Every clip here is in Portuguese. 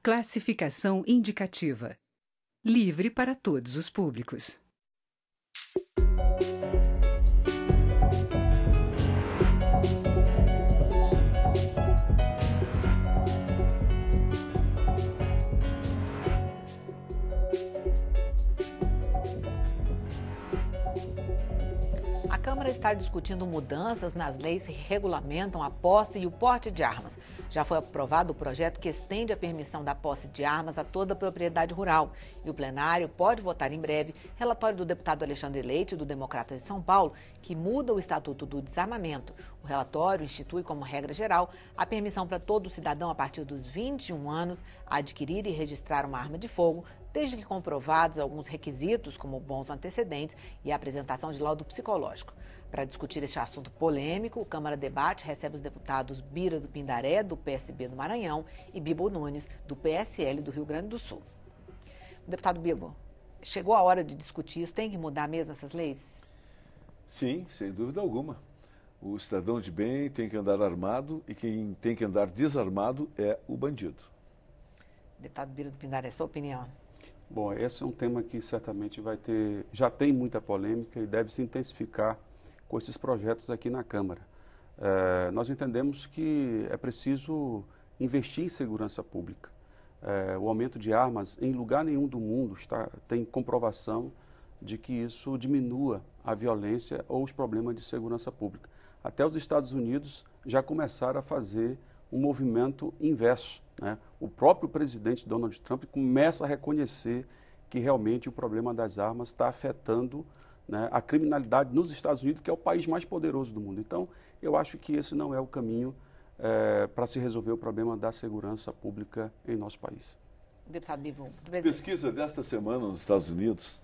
Classificação indicativa. Livre para todos os públicos. A Câmara está discutindo mudanças nas leis que regulamentam a posse e o porte de armas. Já foi aprovado o projeto que estende a permissão da posse de armas a toda a propriedade rural. E o plenário pode votar em breve relatório do deputado Alexandre Leite, do Democratas de São Paulo, que muda o Estatuto do Desarmamento. O relatório institui como regra geral a permissão para todo cidadão a partir dos 21 anos adquirir e registrar uma arma de fogo, desde que comprovados alguns requisitos, como bons antecedentes e a apresentação de laudo psicológico. Para discutir este assunto polêmico, o Câmara Debate recebe os deputados Bira do Pindaré, do PSB do Maranhão, e Bibo Nunes, do PSL do Rio Grande do Sul. Deputado Bibo, chegou a hora de discutir isso? Tem que mudar mesmo essas leis? Sim, sem dúvida alguma. O cidadão de bem tem que andar armado e quem tem que andar desarmado é o bandido. Deputado Bira do Pindaré, sua opinião? Bom, esse é um tema que certamente já tem muita polêmica e deve se intensificar com esses projetos aqui na Câmara. Nós entendemos que é preciso investir em segurança pública. O aumento de armas, em lugar nenhum do mundo, tem comprovação de que isso diminua a violência ou os problemas de segurança pública. Até os Estados Unidos já começaram a fazer um movimento inverso, né? O próprio presidente Donald Trump começa a reconhecer que realmente o problema das armas está afetando, né, a criminalidade nos Estados Unidos, que é o país mais poderoso do mundo. Então, eu acho que esse não é o caminho para se resolver o problema da segurança pública em nosso país. Deputado Bibo, pesquisa desta semana nos Estados Unidos,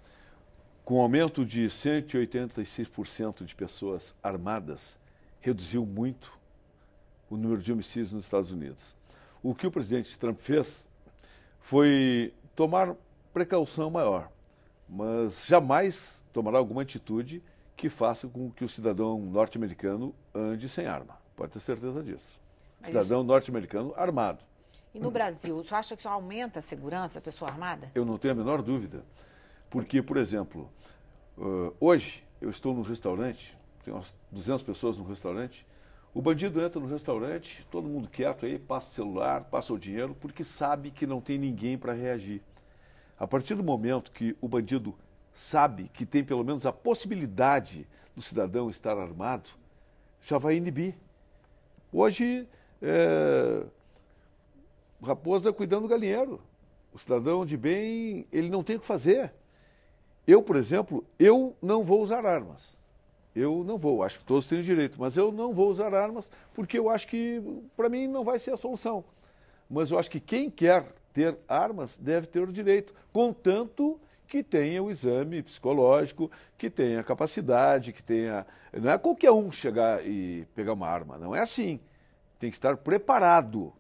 com aumento de 186% de pessoas armadas, reduziu muito o número de homicídios nos Estados Unidos. O que o presidente Trump fez foi tomar precaução maior, mas jamais tomará alguma atitude que faça com que o cidadão norte-americano ande sem arma. Pode ter certeza disso. Cidadão norte-americano armado. E no Brasil, o senhor acha que isso aumenta a segurança da pessoa armada? Eu não tenho a menor dúvida. Porque, por exemplo, hoje eu estou num restaurante, tem umas 200 pessoas no restaurante, o bandido entra no restaurante, todo mundo quieto aí, passa o celular, passa o dinheiro, porque sabe que não tem ninguém para reagir. A partir do momento que o bandido sabe que tem pelo menos a possibilidade do cidadão estar armado, já vai inibir. Hoje, raposa cuidando do galinheiro. O cidadão de bem, ele não tem o que fazer. Eu, por exemplo, eu não vou usar armas. Eu não vou, acho que todos têm direito, mas eu não vou usar armas porque eu acho que, para mim, não vai ser a solução. Mas eu acho que quem quer ter armas deve ter o direito, contanto que tenha o exame psicológico, que tenha capacidade, que tenha... Não é qualquer um chegar e pegar uma arma, não é assim. Tem que estar preparado.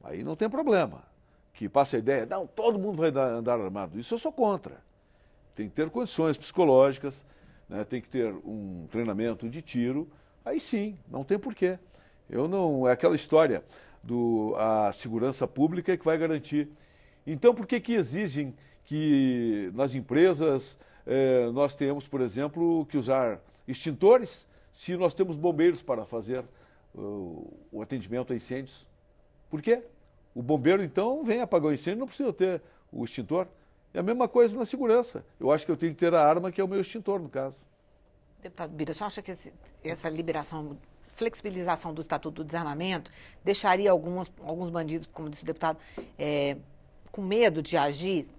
Aí não tem problema. Que passa a ideia, não, todo mundo vai andar armado. Isso eu sou contra. Tem que ter condições psicológicas, né, tem que ter um treinamento de tiro, aí sim, não tem porquê. É aquela história a segurança pública que vai garantir. Então, por que exigem que nas empresas nós tenhamos, por exemplo, que usar extintores, se nós temos bombeiros para fazer o atendimento a incêndios? Por quê? O bombeiro, então, vem apagar o incêndio, não precisa ter o extintor. É a mesma coisa na segurança. Eu acho que eu tenho que ter a arma que é o meu extintor, no caso. Deputado Bira, você acha que essa liberação, flexibilização do Estatuto do Desarmamento deixaria alguns bandidos, como disse o deputado, com medo de agir,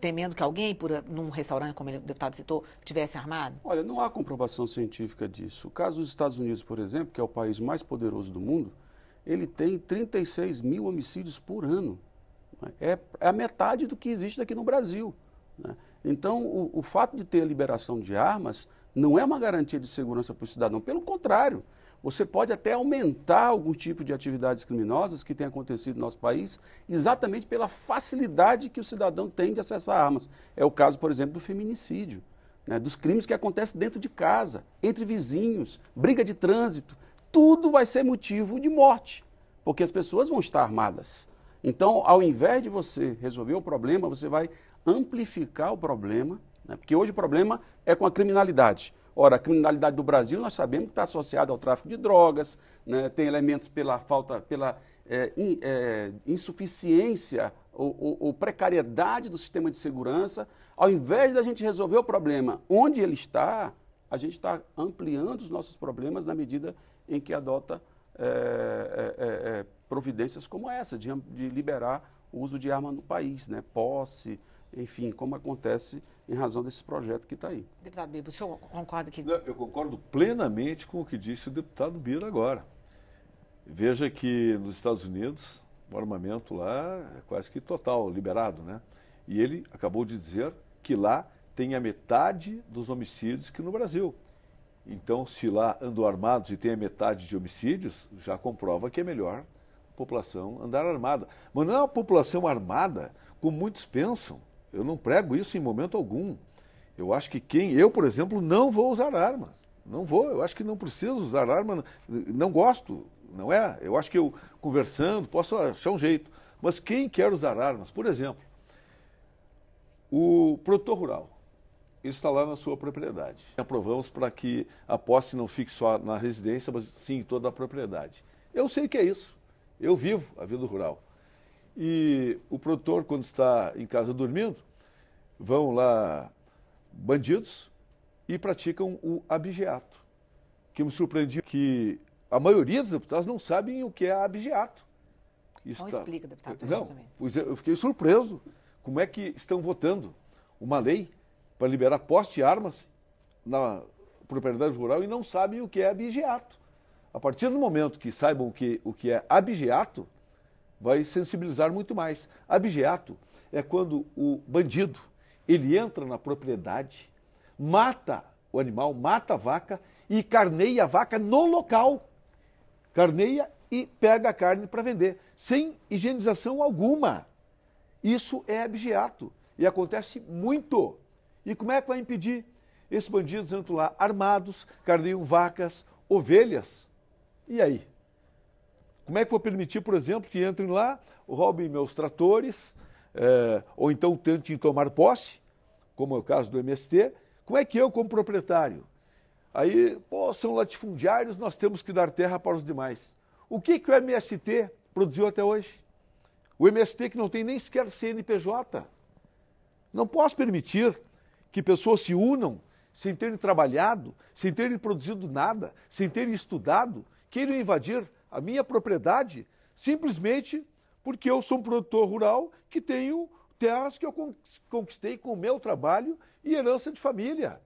temendo que alguém, num restaurante, como o deputado citou, tivesse armado? Olha, não há comprovação científica disso. O caso dos Estados Unidos, por exemplo, que é o país mais poderoso do mundo, ele tem 36 mil homicídios por ano. É a metade do que existe aqui no Brasil, né? Então, o fato de ter a liberação de armas não é uma garantia de segurança para o cidadão. Pelo contrário, você pode até aumentar algum tipo de atividades criminosas que tem acontecido no nosso país, exatamente pela facilidade que o cidadão tem de acessar armas. É o caso, por exemplo, do feminicídio, né? Dos crimes que acontecem dentro de casa, entre vizinhos, briga de trânsito. Tudo vai ser motivo de morte, porque as pessoas vão estar armadas. Então, ao invés de você resolver o problema, você vai amplificar o problema, né? Porque hoje o problema é com a criminalidade. Ora, a criminalidade do Brasil, nós sabemos que está associada ao tráfico de drogas, né? Tem elementos pela falta, pela insuficiência ou precariedade do sistema de segurança. Ao invés da gente resolver o problema onde ele está, a gente está ampliando os nossos problemas na medida em que adota providências como essa, de liberar o uso de arma no país, né? Posse, enfim, como acontece em razão desse projeto que está aí. Deputado Bibo, o senhor concorda que... Eu concordo plenamente com o que disse o deputado Bira agora. Veja que nos Estados Unidos o armamento lá é quase que total, liberado, né? E ele acabou de dizer que lá tem a metade dos homicídios que no Brasil. Então, se lá andam armados e tem a metade de homicídios, já comprova que é melhor a população andar armada. Mas não é uma população armada como muitos pensam. Eu não prego isso em momento algum. Eu acho que eu, por exemplo, não vou usar armas. Não vou, eu acho que não preciso usar arma, não gosto, não é? Eu acho que eu, conversando, posso achar um jeito. Mas quem quer usar armas, por exemplo, o produtor rural, ele está lá na sua propriedade. Aprovamos para que a posse não fique só na residência, mas sim em toda a propriedade. Eu sei que é isso. Eu vivo a vida rural. E o produtor, quando está em casa dormindo, vão lá bandidos e praticam o abigeato. Que me surpreendi que a maioria dos deputados não sabem o que é abigeato. Não explica, deputado. Não, pois eu fiquei surpreso. Como é que estão votando uma lei para liberar posse de armas na propriedade rural e não sabem o que é abigeato? A partir do momento que saibam o que é abigeato, vai sensibilizar muito mais. Abigeato é quando o bandido, ele entra na propriedade, mata o animal, mata a vaca e carneia a vaca no local. Carneia e pega a carne para vender, sem higienização alguma. Isso é abigeato e acontece muito. E como é que vai impedir? Esses bandidos entram lá armados, carneiam vacas, ovelhas. E aí? Como é que vou permitir, por exemplo, que entrem lá, roubem meus tratores, ou então tentem tomar posse, como é o caso do MST? Como é que eu, como proprietário? Aí, são latifundiários, nós temos que dar terra para os demais. O que o MST produziu até hoje? O MST que não tem nem sequer CNPJ. Não posso permitir que pessoas se unam sem terem trabalhado, sem terem produzido nada, sem terem estudado, queiram invadir a minha propriedade simplesmente porque eu sou um produtor rural que tenho terras que eu conquistei com o meu trabalho e herança de família.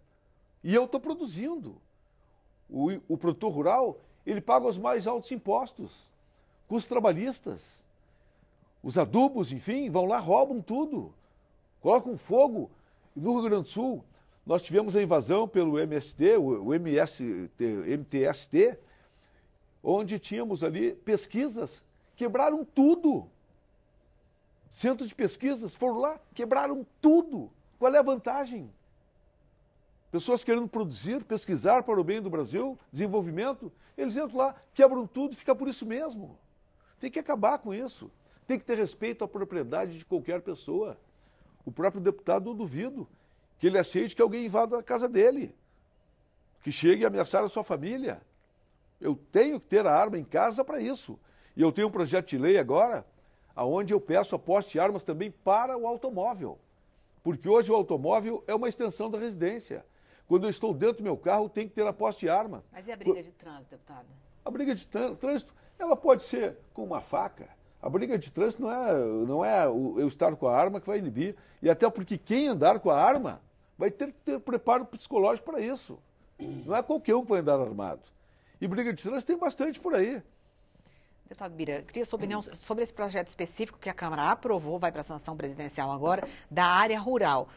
E eu estou produzindo. O produtor rural, ele paga os mais altos impostos, custos trabalhistas. Os adubos, enfim, vão lá, roubam tudo, colocam fogo. No Rio Grande do Sul, nós tivemos a invasão pelo MST, o MTST, onde tínhamos ali pesquisas, quebraram tudo. Centros de pesquisas foram lá, quebraram tudo. Qual é a vantagem? Pessoas querendo produzir, pesquisar para o bem do Brasil, desenvolvimento, eles entram lá, quebram tudo e fica por isso mesmo. Tem que acabar com isso. Tem que ter respeito à propriedade de qualquer pessoa. O próprio deputado, eu duvido que ele aceite que alguém invada a casa dele, que chegue a ameaçar a sua família. Eu tenho que ter a arma em casa para isso. E eu tenho um projeto de lei agora, onde eu peço a posse de armas também para o automóvel. Porque hoje o automóvel é uma extensão da residência. Quando eu estou dentro do meu carro, tem que ter a posse de arma. Mas e a briga de trânsito, deputado? A briga de trânsito, ela pode ser com uma faca. A briga de trânsito não é eu estar com a arma que vai inibir. E até porque quem andar com a arma vai ter que ter preparo psicológico para isso. Não é qualquer um que vai andar armado. E briga de trânsito tem bastante por aí. Deputado Bira, eu queria sua opinião sobre esse projeto específico que a Câmara aprovou, vai para a sanção presidencial agora, da área rural.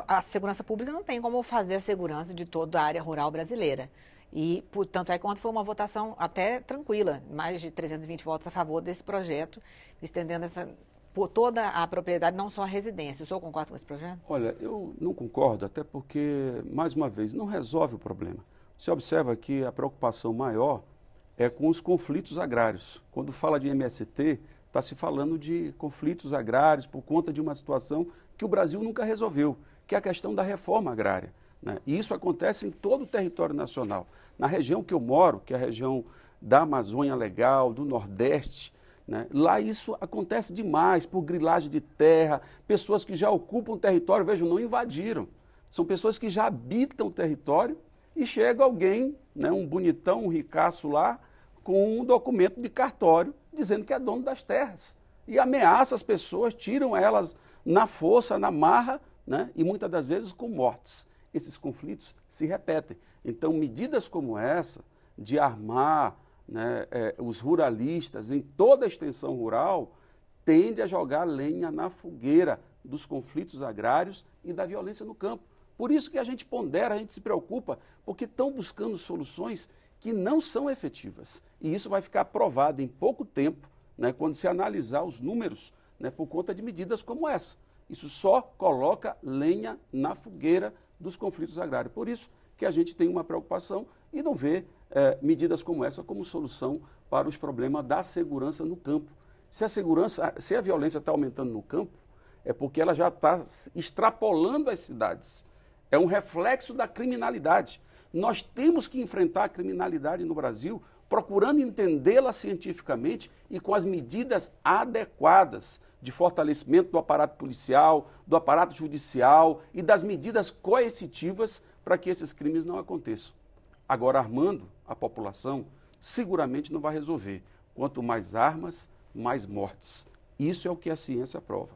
A segurança pública não tem como fazer a segurança de toda a área rural brasileira. E, tanto é quanto foi uma votação até tranquila, mais de 320 votos a favor desse projeto, estendendo por toda a propriedade, não só a residência. O senhor concorda com esse projeto? Olha, eu não concordo, até porque, mais uma vez, não resolve o problema. Você observa que a preocupação maior é com os conflitos agrários. Quando fala de MST, está se falando de conflitos agrários por conta de uma situação que o Brasil nunca resolveu, que é a questão da reforma agrária, né? E isso acontece em todo o território nacional. Na região que eu moro, que é a região da Amazônia Legal, do Nordeste, né? Lá isso acontece demais, por grilagem de terra, pessoas que já ocupam o território, vejam, não invadiram. São pessoas que já habitam o território e chega alguém, né, um bonitão, um ricaço lá, com um documento de cartório dizendo que é dono das terras. E ameaça as pessoas, tiram elas na força, na marra, né, e muitas das vezes com mortes. Esses conflitos se repetem. Então, medidas como essa, de armar, né, os ruralistas em toda a extensão rural, tende a jogar lenha na fogueira dos conflitos agrários e da violência no campo. Por isso que a gente pondera, a gente se preocupa, porque estão buscando soluções que não são efetivas. E isso vai ficar provado em pouco tempo, né, quando se analisar os números, né, por conta de medidas como essa. Isso só coloca lenha na fogueira dos conflitos agrários. Por isso que a gente tem uma preocupação e não vê medidas como essa como solução para os problemas da segurança no campo. Se a violência está aumentando no campo, é porque ela já está extrapolando as cidades. É um reflexo da criminalidade. Nós temos que enfrentar a criminalidade no Brasil procurando entendê-la cientificamente e com as medidas adequadas de fortalecimento do aparato policial, do aparato judicial e das medidas coercitivas para que esses crimes não aconteçam. Agora, armando a população, seguramente não vai resolver. Quanto mais armas, mais mortes. Isso é o que a ciência prova.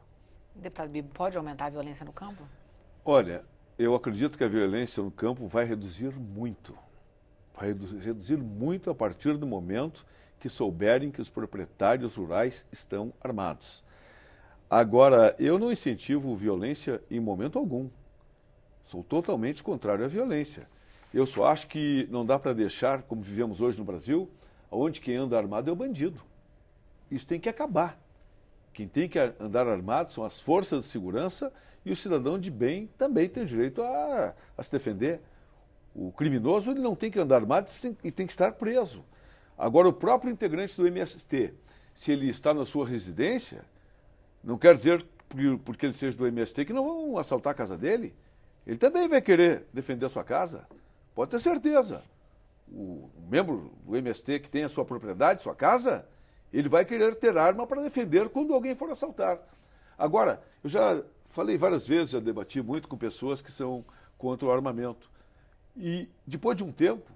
Deputado Bibo, pode aumentar a violência no campo? Olha, eu acredito que a violência no campo vai reduzir muito. Vai reduzir muito a partir do momento que souberem que os proprietários rurais estão armados. Agora, eu não incentivo violência em momento algum. Sou totalmente contrário à violência. Eu só acho que não dá para deixar, como vivemos hoje no Brasil, onde quem anda armado é o bandido. Isso tem que acabar. Quem tem que andar armado são as forças de segurança e o cidadão de bem também tem direito a se defender. O criminoso ele não tem que andar armado e tem que estar preso. Agora, o próprio integrante do MST, se ele está na sua residência, não quer dizer, porque ele seja do MST, que não vão assaltar a casa dele. Ele também vai querer defender a sua casa. Pode ter certeza. O membro do MST que tem a sua propriedade, sua casa, ele vai querer ter arma para defender quando alguém for assaltar. Agora, eu já falei várias vezes, já debati muito com pessoas que são contra o armamento. E depois de um tempo,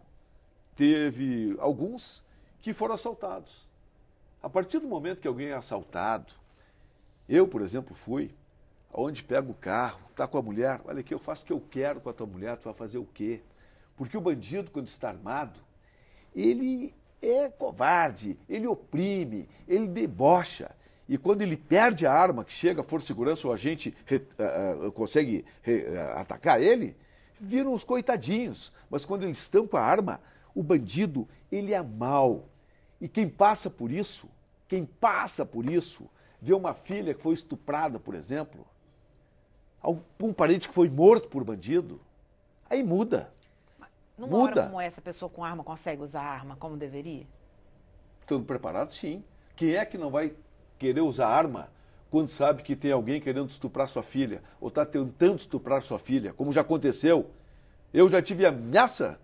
teve alguns que foram assaltados. A partir do momento que alguém é assaltado, eu, por exemplo, fui, aonde pego o carro, está com a mulher, olha aqui, eu faço o que eu quero com a tua mulher, tu vai fazer o quê? Porque o bandido, quando está armado, ele é covarde, ele oprime, ele debocha. E quando ele perde a arma, que chega a força de segurança ou a gente consegue atacar ele, viram os coitadinhos. Mas quando eles estão com a arma, o bandido, ele é mau. E quem passa por isso, vê uma filha que foi estuprada, por exemplo, um parente que foi morto por bandido, aí muda. Numa hora como essa, a pessoa com arma consegue usar a arma como deveria? Estando preparado, sim. Quem é que não vai querer usar arma quando sabe que tem alguém querendo estuprar sua filha ou está tentando estuprar sua filha, como já aconteceu? Eu já tive ameaça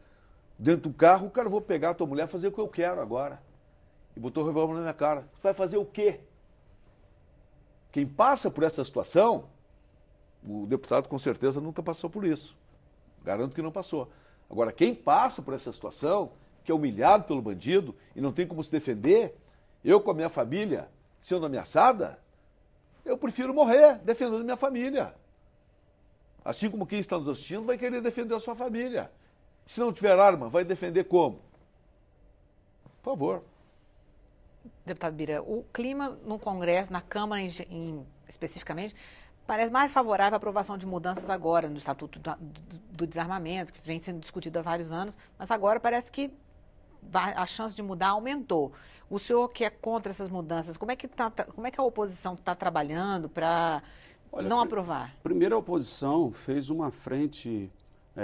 dentro do carro, o cara, vou pegar a tua mulher e fazer o que eu quero agora. E botou o revólver na minha cara. Você vai fazer o quê? Quem passa por essa situação, o deputado com certeza nunca passou por isso. Garanto que não passou. Agora, quem passa por essa situação, que é humilhado pelo bandido e não tem como se defender, eu com a minha família, sendo ameaçada, eu prefiro morrer defendendo minha família. Assim como quem está nos assistindo vai querer defender a sua família. Se não tiver arma, vai defender como? Por favor. Deputado Bira, o clima no Congresso, na Câmara especificamente, parece mais favorável à aprovação de mudanças agora no Estatuto do Desarmamento, que vem sendo discutido há vários anos, mas agora parece que a chance de mudar aumentou. O senhor que é contra essas mudanças, como é que a oposição está trabalhando para não aprovar? Primeiro, a oposição fez uma frente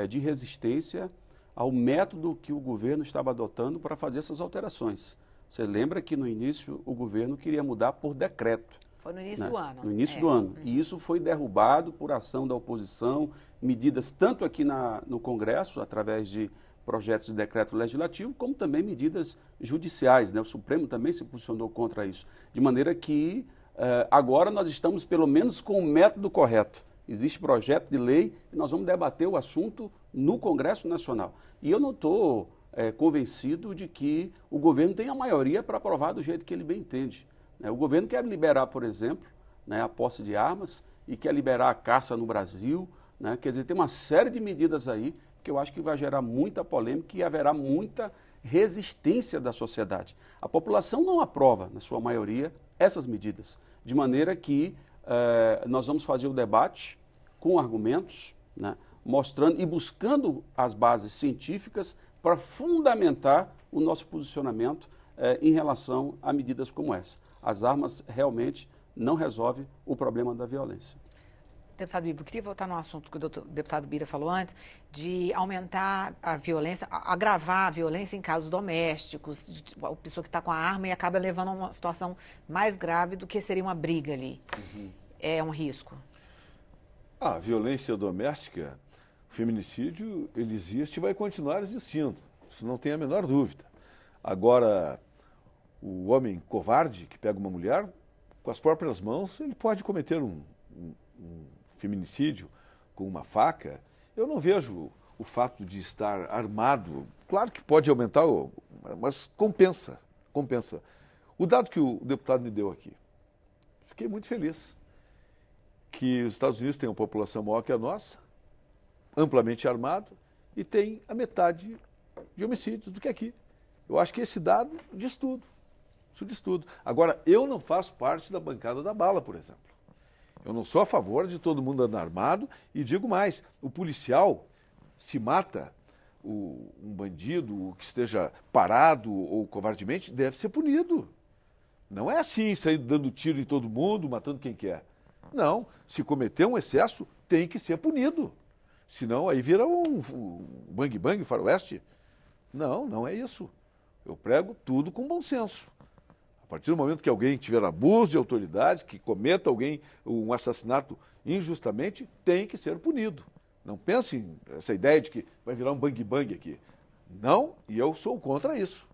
de resistência ao método que o governo estava adotando para fazer essas alterações. Você lembra que no início o governo queria mudar por decreto. Foi no início do ano. No início do ano. E isso foi derrubado por ação da oposição, medidas tanto aqui no Congresso, através de projetos de decreto legislativo, como também medidas judiciais, né? O Supremo também se posicionou contra isso. De maneira que agora nós estamos pelo menos com o método correto. Existe projeto de lei e nós vamos debater o assunto no Congresso Nacional. E eu não estou convencido de que o governo tem a maioria para aprovar do jeito que ele bem entende. O governo quer liberar, por exemplo, né, a posse de armas e quer liberar a caça no Brasil. Né? Quer dizer, tem uma série de medidas aí que eu acho que vai gerar muita polêmica e haverá muita resistência da sociedade. A população não aprova, na sua maioria, essas medidas. De maneira que nós vamos fazer o debate com argumentos, né, mostrando e buscando as bases científicas para fundamentar o nosso posicionamento em relação a medidas como essa. As armas realmente não resolvem o problema da violência. Deputado Bira, eu queria voltar no assunto que o deputado Bira falou antes, de aumentar a violência, agravar a violência em casos domésticos, a pessoa que está com a arma e acaba levando a uma situação mais grave do que seria uma briga ali. Uhum. É um risco? A violência doméstica, o feminicídio, ele existe e vai continuar existindo. Isso não tem a menor dúvida. Agora, o homem covarde que pega uma mulher, com as próprias mãos, ele pode cometer um feminicídio com uma faca. Eu não vejo o fato de estar armado, claro que pode aumentar, mas compensa. O dado que o deputado me deu aqui, fiquei muito feliz que os Estados Unidos têm uma população maior que a nossa, amplamente armado, e tem a metade de homicídios do que aqui. Eu acho que esse dado diz tudo. Isso diz tudo. Agora, eu não faço parte da bancada da bala, por exemplo. Eu não sou a favor de todo mundo andar armado e digo mais, o policial se mata um bandido que esteja parado ou covardemente, deve ser punido. Não é assim, sair dando tiro em todo mundo, matando quem quer. Não, se cometer um excesso, tem que ser punido. Senão aí vira um bang-bang, faroeste. Não é isso. Eu prego tudo com bom senso. A partir do momento que alguém tiver abuso de autoridade, que cometa um assassinato injustamente, tem que ser punido. Não pensem essa ideia de que vai virar um bang-bang aqui. Não, e eu sou contra isso.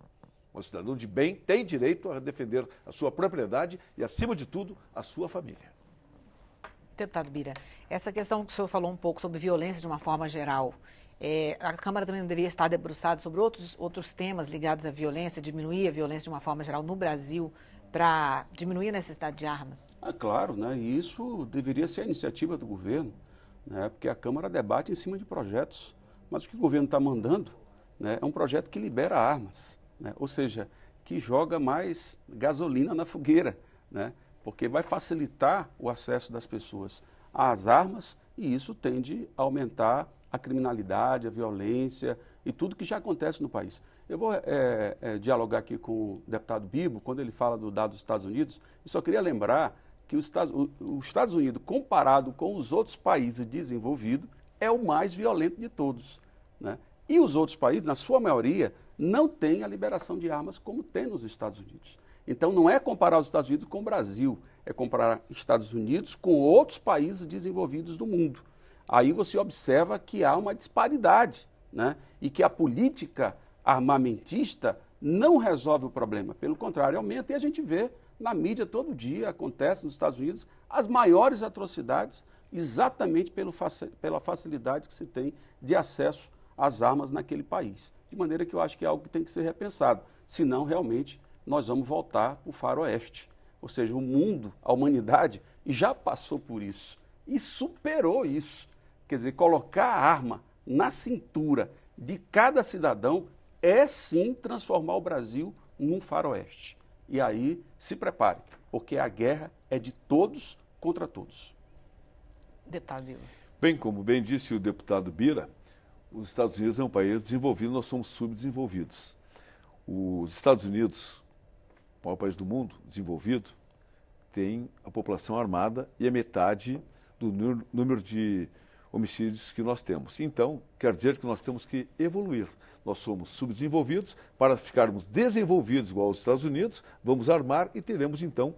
O cidadão de bem tem direito a defender a sua propriedade e, acima de tudo, a sua família. Deputado Bira, essa questão que o senhor falou um pouco sobre violência de uma forma geral, a Câmara também não deveria estar debruçada sobre outros temas ligados à violência, diminuir a violência de uma forma geral no Brasil, para diminuir a necessidade de armas? Claro, né? E isso deveria ser a iniciativa do governo, né? Porque a Câmara debate em cima de projetos, mas o que o governo está mandando, né, é um projeto que libera armas, né? Ou seja, que joga mais gasolina na fogueira, né? Porque vai facilitar o acesso das pessoas às armas e isso tende a aumentar a criminalidade, a violência e tudo que já acontece no país. Eu vou dialogar aqui com o deputado Bibo, quando ele fala do dado dos Estados Unidos, e só queria lembrar que os Estados Unidos, comparado com os outros países desenvolvidos, é o mais violento de todos, né? E os outros países, na sua maioria, não têm a liberação de armas como tem nos Estados Unidos. Então, não é comparar os Estados Unidos com o Brasil, é comparar Estados Unidos com outros países desenvolvidos do mundo. Aí você observa que há uma disparidade, né? E que a política armamentista não resolve o problema. Pelo contrário, aumenta. E a gente vê na mídia todo dia, acontece nos Estados Unidos, as maiores atrocidades, exatamente pela facilidade que se tem de acesso às armas naquele país. De maneira que eu acho que é algo que tem que ser repensado. Senão, realmente, nós vamos voltar para o faroeste. Ou seja, o mundo, a humanidade, já passou por isso e superou isso. Quer dizer, colocar a arma na cintura de cada cidadão é sim transformar o Brasil num faroeste. E aí, se prepare, porque a guerra é de todos contra todos. Deputado Bira. Bem, como bem disse o deputado Bira, os Estados Unidos é um país desenvolvido, nós somos subdesenvolvidos. Os Estados Unidos, o maior país do mundo, desenvolvido, tem a população armada e a metade do número de homicídios que nós temos. Então, quer dizer que nós temos que evoluir. Nós somos subdesenvolvidos, para ficarmos desenvolvidos igual aos Estados Unidos, vamos armar e teremos então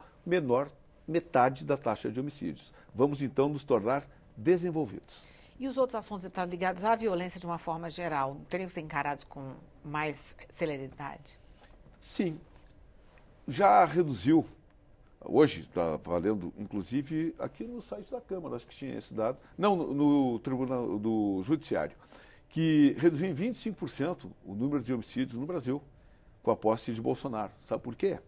metade da taxa de homicídios. Vamos então nos tornar desenvolvidos. E os outros assuntos estão ligados à violência de uma forma geral, teriam que ser encarados com mais celeridade? Sim, já reduziu. Hoje está valendo, inclusive, aqui no site da Câmara, acho que tinha esse dado. Não, no Tribunal do Judiciário, que reduziu em 25% o número de homicídios no Brasil com a posse de Bolsonaro. Sabe por quê?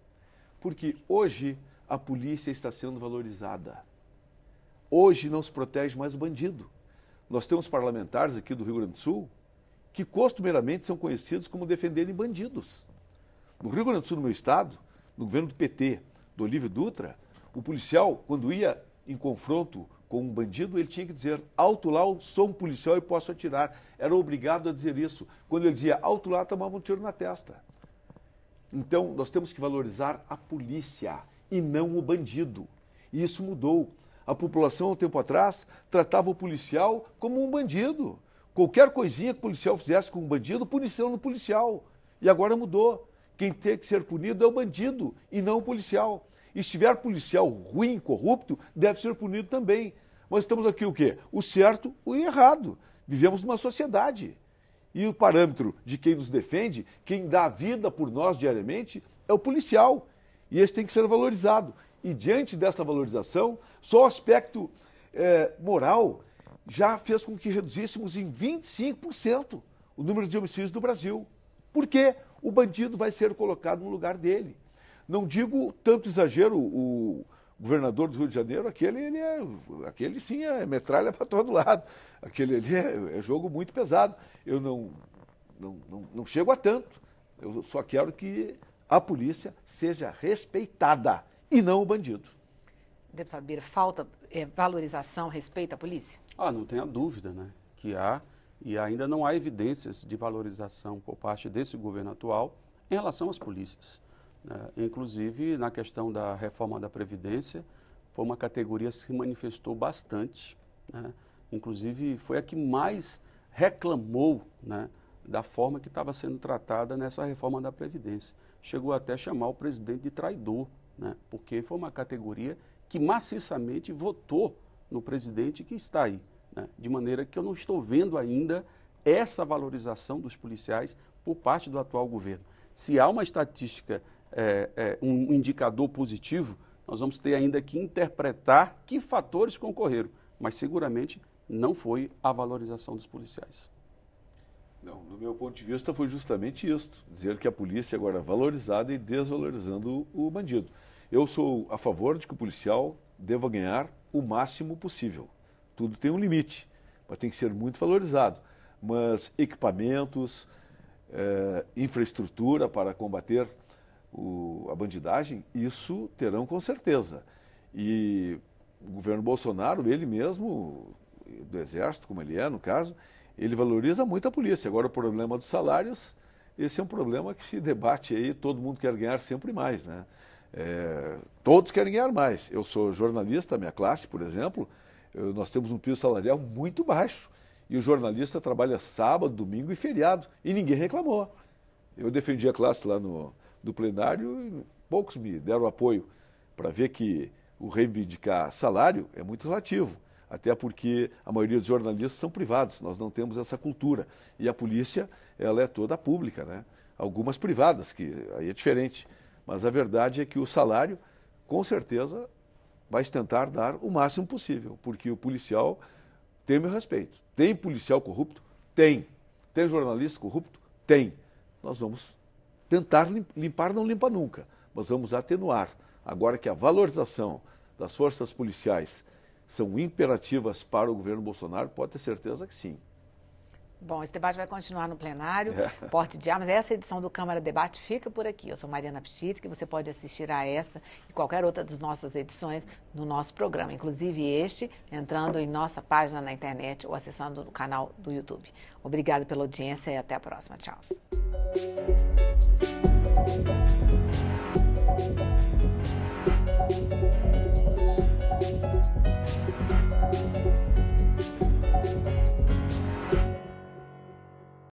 Porque hoje a polícia está sendo valorizada. Hoje não se protege mais o bandido. Nós temos parlamentares aqui do Rio Grande do Sul que costumeiramente são conhecidos como defenderem bandidos. No Rio Grande do Sul, no meu estado, no governo do PT, do Olívio Dutra, o policial, quando ia em confronto com um bandido, ele tinha que dizer: alto lá, eu sou um policial e posso atirar. Era obrigado a dizer isso. Quando ele dizia alto lá, tomava um tiro na testa. Então, nós temos que valorizar a polícia e não o bandido. E isso mudou. A população, há um tempo atrás, tratava o policial como um bandido. Qualquer coisinha que o policial fizesse com um bandido, punição no policial. E agora mudou. Quem tem que ser punido é o bandido e não o policial. E se tiver policial ruim, corrupto, deve ser punido também. Mas estamos aqui o quê? O certo e o errado. Vivemos numa sociedade. E o parâmetro de quem nos defende, quem dá a vida por nós diariamente, é o policial. E esse tem que ser valorizado. E diante desta valorização, só o aspecto moral já fez com que reduzíssemos em 25% o número de homicídios do Brasil. Por quê? O bandido vai ser colocado no lugar dele. Não digo tanto exagero, o governador do Rio de Janeiro, aquele sim é metralha para todo lado. Aquele ali é jogo muito pesado. Eu não chego a tanto. Eu só quero que a polícia seja respeitada e não o bandido. Deputado Bira, falta valorização, respeito à polícia? Não tenha dúvida, né, que há, e ainda não há evidências de valorização por parte desse governo atual em relação às polícias. Inclusive, na questão da reforma da Previdência, foi uma categoria que se manifestou bastante, né? Inclusive, foi a que mais reclamou, né, da forma que estava sendo tratada nessa reforma da Previdência. Chegou até a chamar o presidente de traidor, né, porque foi uma categoria que maciçamente votou no presidente que está aí, né, de maneira que eu não estou vendo ainda essa valorização dos policiais por parte do atual governo. Se há uma estatística, um indicador positivo, nós vamos ter ainda que interpretar que fatores concorreram, mas seguramente não foi a valorização dos policiais. Não, do meu ponto de vista foi justamente isso, dizer que a polícia agora é valorizada e desvalorizando o bandido. Eu sou a favor de que o policial deva ganhar o máximo possível. Tudo tem um limite, mas tem que ser muito valorizado. Mas equipamentos, infraestrutura para combater a bandidagem, isso terão com certeza. E o governo Bolsonaro, ele mesmo, do Exército, como ele é no caso, ele valoriza muito a polícia. Agora o problema dos salários, esse é um problema que se debate aí, todo mundo quer ganhar sempre mais, né? Todos querem ganhar mais. Eu sou jornalista, a minha classe, por exemplo, nós temos um piso salarial muito baixo. E o jornalista trabalha sábado, domingo e feriado. E ninguém reclamou. Eu defendi a classe lá no plenário e poucos me deram apoio para ver que o reivindicar salário é muito relativo. Até porque a maioria dos jornalistas são privados, nós não temos essa cultura. E a polícia, ela é toda pública, né? Algumas privadas, que aí é diferente. Mas a verdade é que o salário, com certeza, vai tentar dar o máximo possível, porque o policial tem meu respeito. Tem policial corrupto? Tem. Tem jornalista corrupto? Tem. Nós vamos tentar limpar, não limpa nunca, mas vamos atenuar. Agora que a valorização das forças policiais são imperativas para o governo Bolsonaro, pode ter certeza que sim. Bom, esse debate vai continuar no plenário, porte de armas. Essa edição do Câmara Debate fica por aqui. Eu sou Mariana Pichit, que você pode assistir a esta e qualquer outra das nossas edições no nosso programa, inclusive este, entrando em nossa página na internet ou acessando o canal do YouTube. Obrigada pela audiência e até a próxima. Tchau.